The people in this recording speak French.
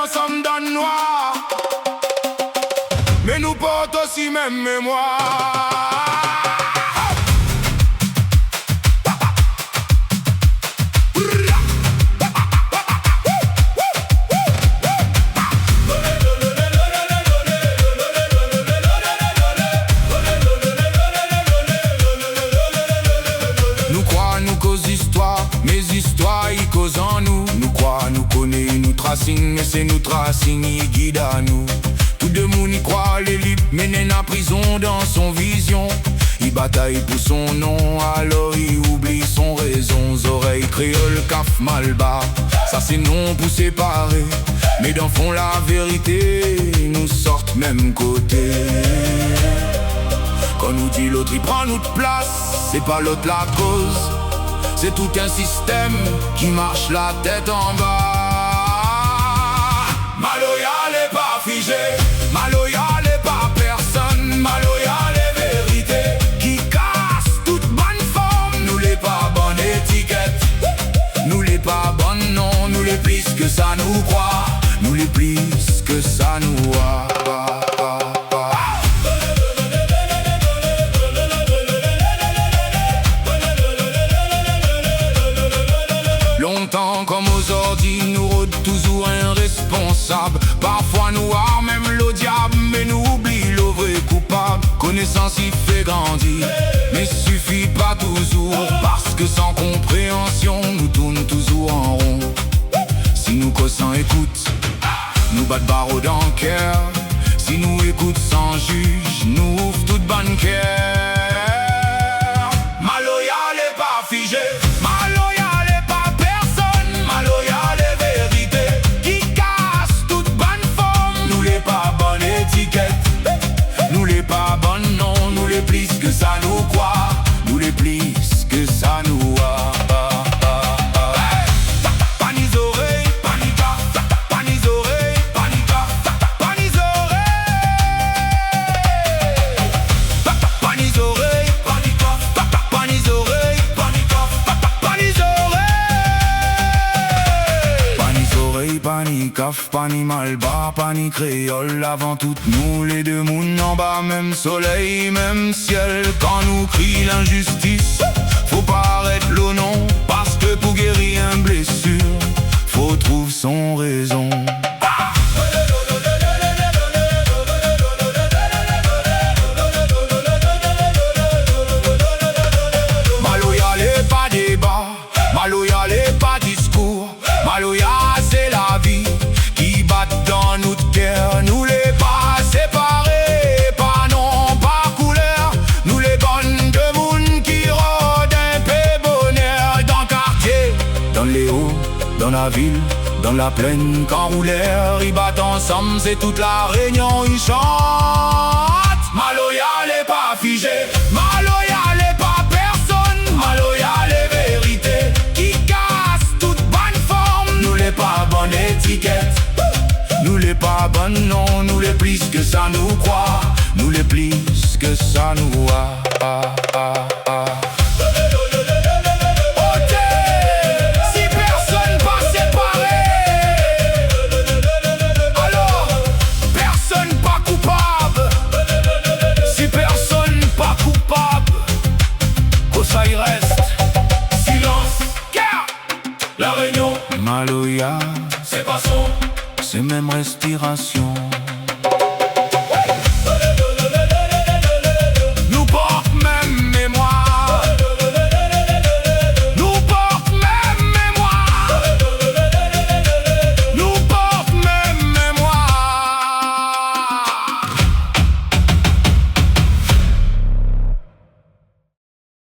ensemble dans le noir, mais nous portons aussi même mémoire. Nous crois, nous cause histoire, mes histoires y causent en nous. Nous crois, nous connaît, nous tracing, et c'est nous tracing, y guide à nous. Tout de monde y croit, les libres, mènent en prison dans son vision. Il bataille pour son nom, alors il oublie son raison. Oreilles créoles, caf, malba, ça c'est non pour séparer. Mais dans le fond la vérité, nous sortent même côté. Quand nous dit l'autre il prend notre place, c'est pas l'autre la cause, c'est tout un système qui marche la tête en bas. Maloya n'est pas figé, Maloya n'est pas personne, Maloya les vérités qui cassent toute bonne forme. Nous les pas bonne étiquette, nous les pas bonne non, nous les plus que ça nous croit, nous les plus que ça nous voit. Longtemps comme aujourd'hui, nous rôde toujours irresponsable. Parfois nous a même le diable, mais nous oublie le vrai coupable. Connaissance y fait grandir, mais suffit pas toujours. Parce que sans compréhension, nous tourne toujours en rond. Si nous causons écoute, nous bat barreau dans le cœur. Si nous écoute sans juge, nous ouvre toute bonne cœur. Maloya n'est pas figé, Maloya nous les pas bonnes non, nous les plus que ça nous croit, nous les plus que ça nous a. Panis oreilles, panica, panis oreilles, panica, panis oreilles, panis oreilles, panica, panis oreilles, panica, panis oreilles, panis oreilles, panicaf, pani malba, pani créole. Avant tout nous les deux mounes en bas, même soleil, même ciel. Quand nous crie l'injustice, faut pas arrêter le nom. Parce que pour guérir une blessure, faut trouver son raison. Maloya n'est pas débat, Maloya n'est pas discours, Maloya c'est la vie qui bat dans notre cœur. Nous les pas séparés, pas nom, pas couleur. Nous les bonnes de monde qui rôdent un peu bonheur. Dans le quartier, dans les hauts, dans la ville, dans la plaine, quand rouleur, ils battent ensemble, c'est toute la réunion, ils chantent. Maloya n'est pas figé, Maloya n'est pas personne, Maloya les vérités qui cassent toute bonne forme. Nous les pas bonne étiquette, nous les pas bonnes non, nous les plus que ça nous croit, nous les plus que ça nous voit. Ok, si personne pas séparé, alors personne pas coupable. Si personne pas coupable, que ça y reste silence, car la réunion Maloya, c'est pas son, c'est même respiration.